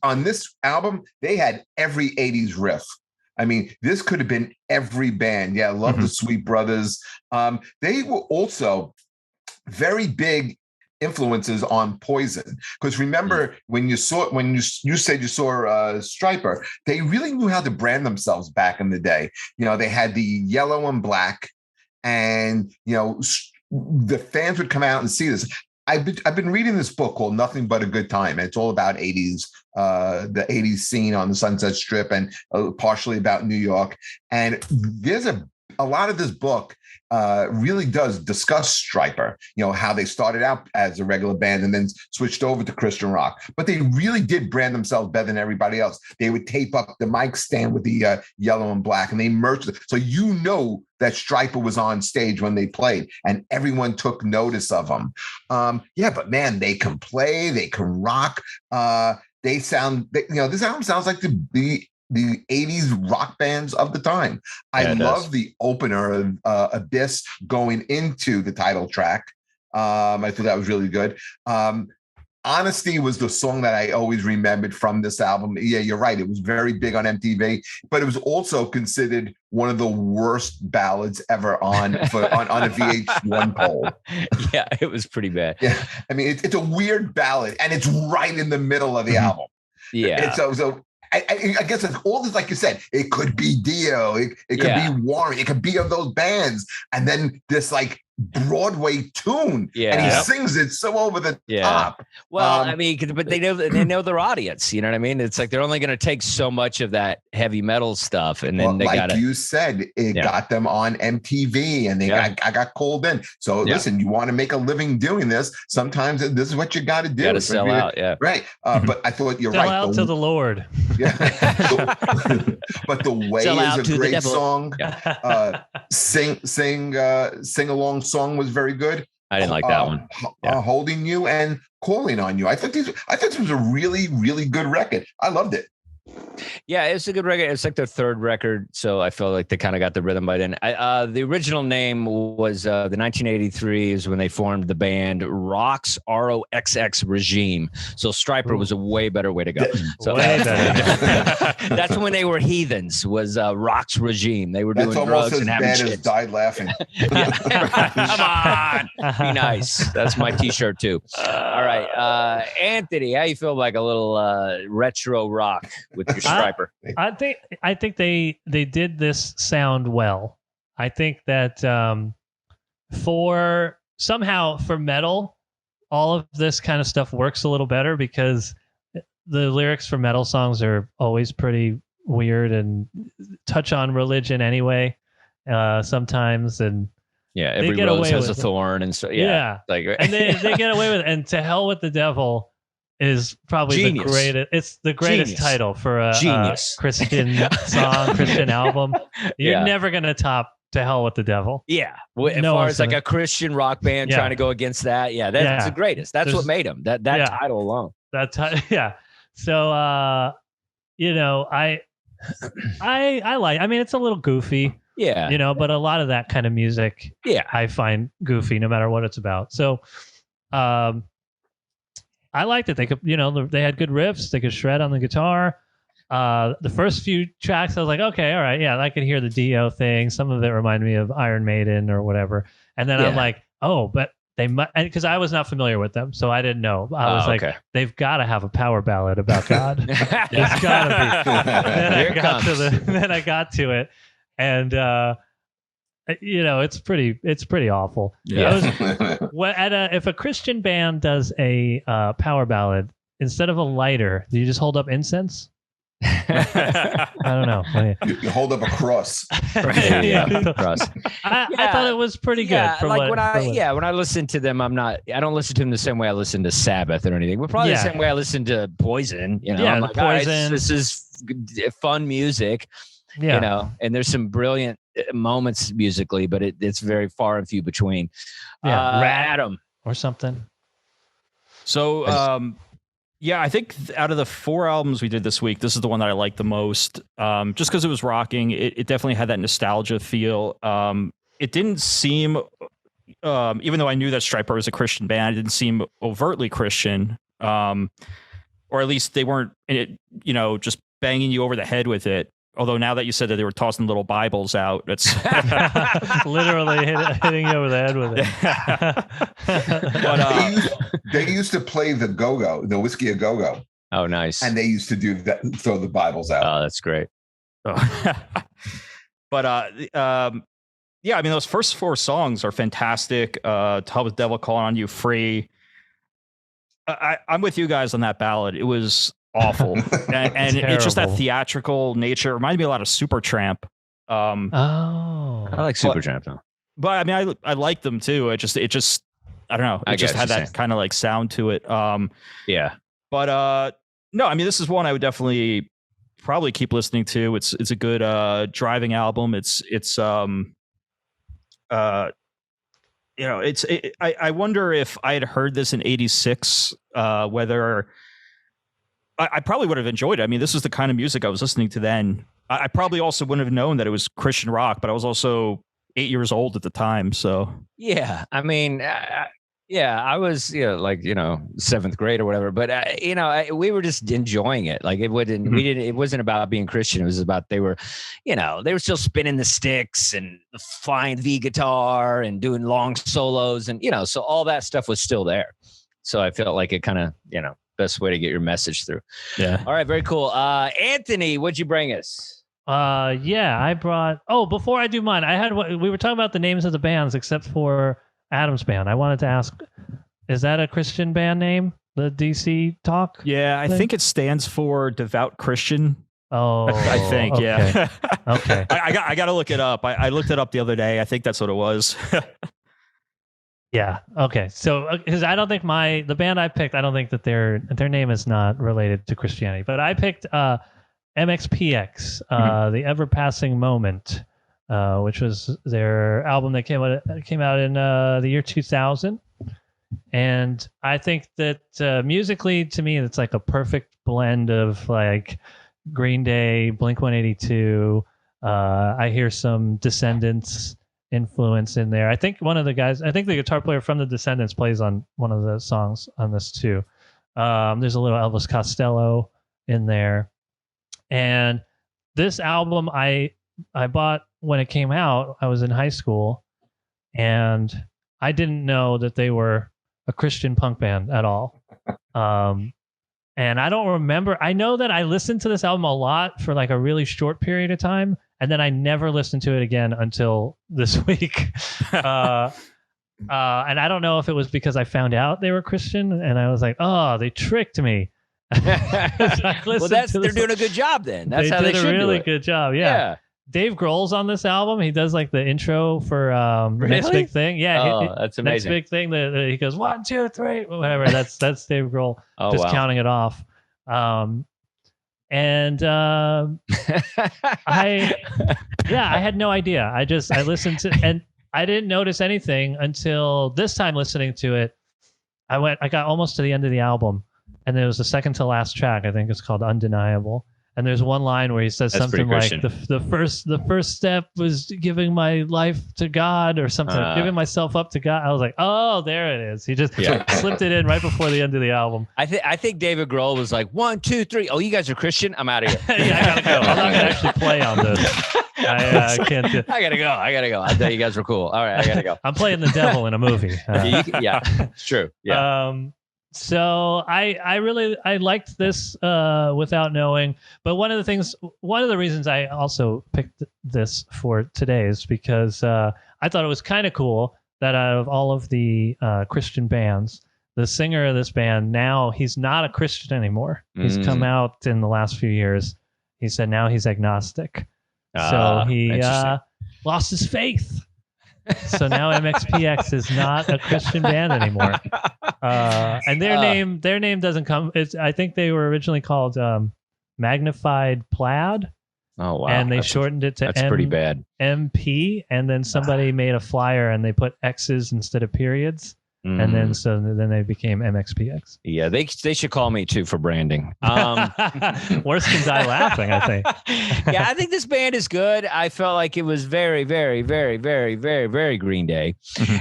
On this album, they had every 80s riff. I mean, this could have been every band. Yeah, I love the Sweet Brothers. They were also very big influences on Poison, because remember when you said you saw Stryper, they really knew how to brand themselves back in the day. They had the yellow and black, and the fans would come out and see this. I've been reading this book called Nothing But a Good Time, and it's all about 80s, the 80s scene on the Sunset Strip, and partially about New York. And there's a lot of this book really does discuss Stryper, how they started out as a regular band and then switched over to Christian rock. But they really did brand themselves better than everybody else. They would tape up the mic stand with the yellow and black, and they merged it. So that Stryper was on stage when they played, and everyone took notice of them. But man, they can play, they can rock. This album sounds like the 80s rock bands of the time. I love the opener of Abyss going into the title track. I thought that was really good. Honesty was the song that I always remembered from this album. Yeah, you're right. It was very big on MTV, but it was also considered one of the worst ballads ever on a VH1 poll. Yeah, it was pretty bad. Yeah, I mean, it's a weird ballad, and it's right in the middle of the album. Yeah. I guess it's all this, like you said, it could be Dio, it could be Warren, it could be of those bands, and then this like Broadway tune, and he sings it so over the top. Well, I mean, but they know their audience. You know what I mean? It's like they're only going to take so much of that heavy metal stuff, and then you said, it got them on MTV, and I got called in. So listen, you want to make a living doing this? Sometimes this is what you got to do. You got to sell out, right? But I thought you're right. Sell out to the Lord. Yeah, but The Way is a great song. Sing along song was very good. I didn't like that one. Holding You and Calling on You. I thought this was a really, really good record. I loved it. Yeah, it's a good record. It's like their third record, so I felt like they kind of got the rhythm by then. The original name was the 1983 is when they formed the band Rox ROXX Regime. So Stryper was a way better way to go. So Way better. that's when they were heathens. Was Rox Regime? They were That's doing almost drugs as and having bad as shit. died laughing. Come on, be nice. That's my T-shirt too. All right, Anthony, how you feel like a little retro rock with your Stryper? I think they did this sound well. I think that for metal, all of this kind of stuff works a little better because the lyrics for metal songs are always pretty weird and touch on religion anyway. Sometimes and yeah, every rose has a thorn and so yeah. Like and they get away with it. And To Hell with the Devil is probably Genius. the greatest. It's the greatest Genius. title for a Christian song, Christian album. You're never gonna top To Hell with the Devil. Yeah, as far as like a Christian rock band trying to go against that, that's the greatest. That's what made them. That title alone. Yeah. So you know, I like. I mean, it's a little goofy. Yeah. You know, but a lot of that kind of music, I find goofy no matter what it's about. So, I liked it. They could, they had good riffs. They could shred on the guitar. The first few tracks, I was like, okay, all right, yeah, I could hear the Dio thing. Some of it reminded me of Iron Maiden or whatever. And then I'm like, oh, but they might, because I was not familiar with them, so I didn't know. I was like, they've got to have a power ballad about God. It's got to be. Then I got to it, and it's pretty awful. Yeah. If a Christian band does a power ballad, instead of a lighter, do you just hold up incense? I don't know. You hold up a cross. Cross. I thought it was pretty good. When I listen to them, I don't listen to them the same way I listen to Sabbath or anything, but probably the same way I listen to Poison. I'm like, Poison. This is fun music. And there's some brilliant moments musically, but it's very far and few between. Adam or something. So, I think out of the 4 albums we did this week, this is the one that I liked the most. Just because it was rocking, it definitely had that nostalgia feel. It didn't seem, even though I knew that Stryper was a Christian band, it didn't seem overtly Christian, or at least they weren't, just banging you over the head with it. Although now that you said that they were tossing little Bibles out, it's literally hitting you over the head with it. But, they used to play the go-go, the Whiskey a Go-Go. Oh, nice. And they used to do that, throw the Bibles out. Oh, that's great. But I mean, those first 4 songs are fantastic. To Hell with the Devil, Calling on You, Free. I'm with you guys on that ballad. It was awful, and it's just that theatrical nature. It reminded me a lot of Supertramp. I like Supertramp though. But I mean, I like them too. It just I don't know. It just had that kind of like sound to it. Yeah. But no, I mean, this is one I would definitely probably keep listening to. It's a good driving album. I wonder if I had heard this in '86, whether I probably would have enjoyed it. I mean, this is the kind of music I was listening to then. I probably also wouldn't have known that it was Christian rock, but I was also 8 years old at the time. So yeah, I mean, I was 7th grade or whatever, but we were just enjoying it. Like it wasn't about being Christian. It was about they were still spinning the sticks and flying V guitar and doing long solos, and so all that stuff was still there. So I felt like it kind of best way to get your message through. Yeah. All right. Very cool. Anthony, what'd you bring us? I brought. Oh, before I do mine, we were talking about the names of the bands except for Adam's band. I wanted to ask, is that a Christian band name? The DC Talk? Yeah, I think it stands for Devout Christian. Oh, I think. Okay. Yeah. Okay. I got to look it up. I looked it up the other day. I think that's what it was. Yeah. Okay. So, because I don't think the band I picked, I don't think that their name is not related to Christianity, but I picked MXPX, The Ever Passing Moment, which was their album that came out in the year 2000, and I think that musically, to me, it's like a perfect blend of like Green Day, Blink-182. I hear some Descendants influence in there. I think the guitar player from the Descendants plays on one of the songs on this too. There's a little Elvis Costello in there. And this album I bought when it came out. I was in high school, and I didn't know that they were a Christian punk band at all. And I don't remember. I know that I listened to this album a lot for like a really short period of time, and then I never listened to it again until this week. And I don't know if it was because I found out they were Christian, and I was like, "Oh, they tricked me." Well, they're doing a good job then. That's how they should do it. They did a really good job. Yeah. Dave Grohl's on this album. He does like the intro for Next Big Thing. Yeah, that's amazing. Next Big Thing. He goes 1, 2, 3, whatever. That's Dave Grohl counting it off. I had no idea. I listened to, and I didn't notice anything until this time listening to it. I got almost to the end of the album, and there was the second to last track. I think it's called Undeniable. And there's one line where he says something like the first step was giving my life to God or something, giving myself up to God. I was like, oh, there it is. He just slipped it in right before the end of the album. I think David Grohl was like 1, 2, 3. Oh, you guys are Christian? I'm out of here. Yeah, I gotta go. I'm not gonna actually play on this. I can't do. I gotta go. I thought you guys were cool. All right, I gotta go. I'm playing the devil in a movie. Yeah, it's true. Yeah. So I really liked this without knowing, but one of the reasons I also picked this for today is because I thought it was kind of cool that out of all of the Christian bands, the singer of this band, now he's not a Christian anymore. He's come out in the last few years. He said now he's agnostic. So he lost his faith. So now MXPX is not a Christian band anymore. And their name doesn't come. I think they were originally called Magnified Plaid. Oh wow! And they shortened it to pretty bad. MP, and then somebody made a flyer and they put X's instead of periods. And then they became MXPX. Yeah, they should call me too for branding. Worse can die laughing, I think. Yeah, I think this band is good. I felt like it was very, very, very, very, very, very Green Day.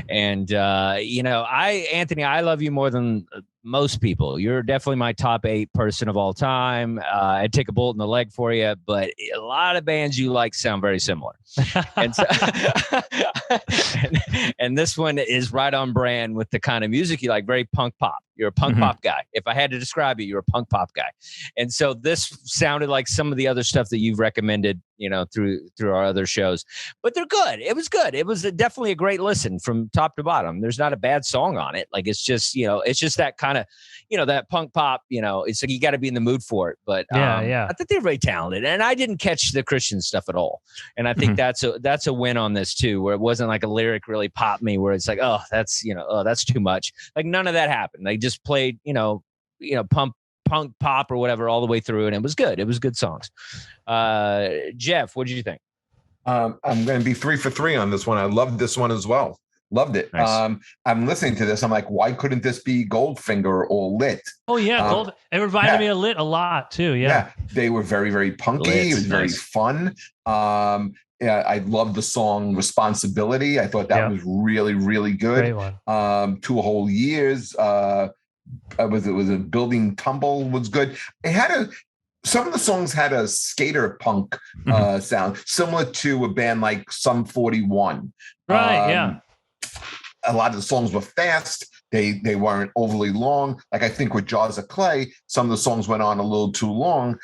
And Anthony, I love you more than most people. You're definitely my top 8 person of all time. I'd take a bullet in the leg for you, but a lot of bands you like sound very similar. And so, and this one is right on brand with the kind of music you like, very punk pop. You're a punk pop guy. If I had to describe you, you're a punk pop guy. And so this sounded like some of the other stuff that you've recommended, through our other shows. But they're good. It was good. It was definitely a great listen from top to bottom. There's not a bad song on it. Like it's just that kind of, that punk pop, it's like you got to be in the mood for it. But I think they're very talented. And I didn't catch the Christian stuff at all. And I think that's a win on this too, where it wasn't like a lyric really popped me where it's like, oh, that's, that's too much. Like none of that happened. They just played, punk pop or whatever all the way through. And it was good. It was good songs. Jeff, what did you think? I'm going to be 3 for 3 on this one. I loved this one as well. Loved it. Nice. I'm listening to this. I'm like, why couldn't this be Goldfinger or Lit? Oh yeah, Gold. It reminded me of Lit a lot too. Yeah, they were very, very punky. It was very fun. I loved the song Responsibility. I thought that was really, really good. Great one. 2 whole years. It was a Building Tumble was good. It had some of the songs had a skater punk sound, similar to a band like Sum 41. Right. A lot of the songs were fast. They weren't overly long. Like I think with Jaws of Clay, some of the songs went on a little too long.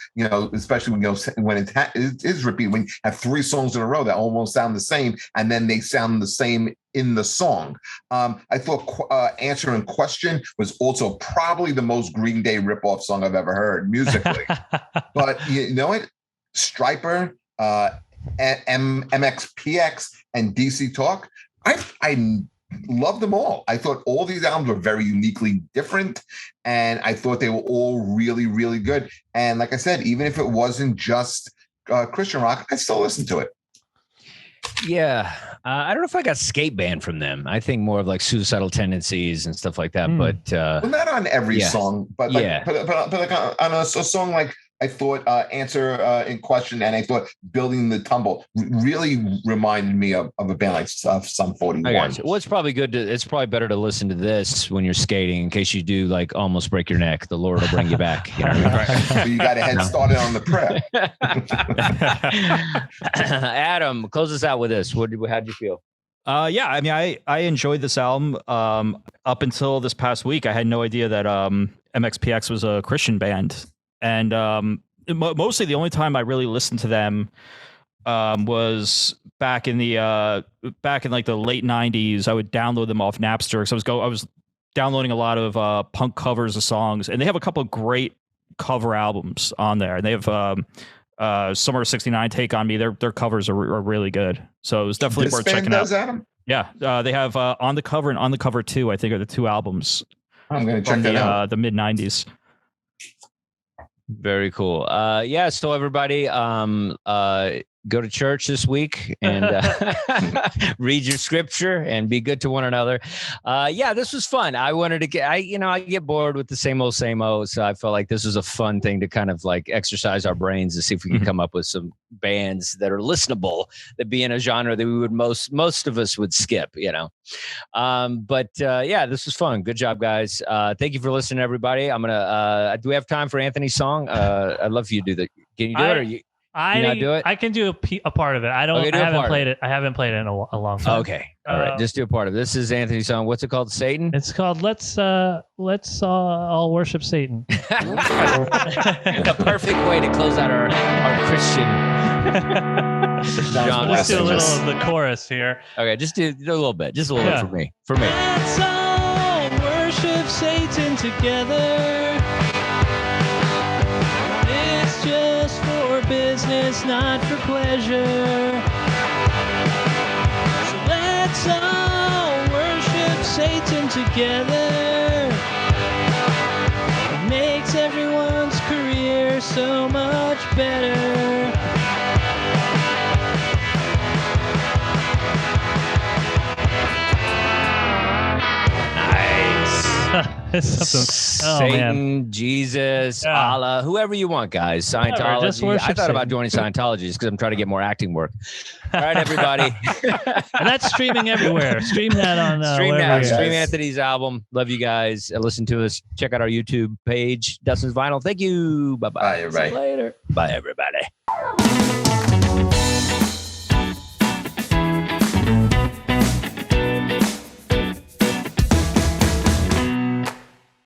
Especially when it is repeat. When you have 3 songs in a row that almost sound the same, and then they sound the same in the song. I thought Answering Question was also probably the most Green Day ripoff song I've ever heard musically. But you know what? Stryper, MXPX, and DC Talk, I love them all. I thought all these albums were very uniquely different, and I thought they were all really, really good. And like I said, even if it wasn't just Christian rock, I still listen to it. Yeah. I don't know if I got skate banned from them. I think more of like Suicidal Tendencies and stuff like that. But well, not on every song, but like, but like on a song like I thought Answer in Question, and I thought Building the Tumble really reminded me of a band like Sum 41. Well, it's probably good to. It's probably better to listen to this when you're skating in case you do like almost break your neck. The Lord will bring you back. You know what I mean? So you got a head started on the prep. Adam, close us out with this. How'd you feel? Yeah, I mean, I enjoyed this album. Up until this past week, I had no idea that MXPX was a Christian band, and mostly the only time I really listened to them was back in like the late '90s. I would download them off Napster because I was downloading a lot of punk covers of songs, and they have a couple of great cover albums on there. And they have Summer of '69, Take on Me. Their covers are really good. So it was definitely worth checking out. Adam? Yeah, they have On the Cover and On the Cover 2, I think, are the two albums. I'm going to check that out. The mid '90s. Very cool. Yeah. So everybody, go to church this week and read your scripture and be good to one another. Yeah, this was fun. I wanted to I get bored with the same old. So I felt like this was a fun thing to kind of like exercise our brains to see if we can come up with some bands that are listenable, that be in a genre that we would most of us would skip, But yeah, this was fun. Good job, guys. Thank you for listening, everybody. I'm gonna. Do we have time for Anthony's song? I'd love for you to do that. Can you do it? Or you? Not do it? I can do a part of it. I haven't played it. I haven't played it in a long time. Okay. All right. Just do a part of it. This is Anthony's song. What's it called? Satan? It's called Let's All Worship Satan. The perfect way to close out our Christian genre. Let's do a little of the chorus here. Okay, just do a little bit. Just a little bit for me. Let's all worship Satan together. It's just for business, not for pleasure. So let's all worship Satan together. It makes everyone's career so much better. Satan, Jesus, Allah, whoever you want, guys. Scientology. I thought about joining Scientology because I'm trying to get more acting work. All right, everybody. And that's streaming everywhere. Stream that on. Stream Anthony's album. Love you guys. Listen to us. Check out our YouTube page, Dustin's Vinyl. Thank you. Bye-bye. Bye, everybody. See you later. Bye, everybody.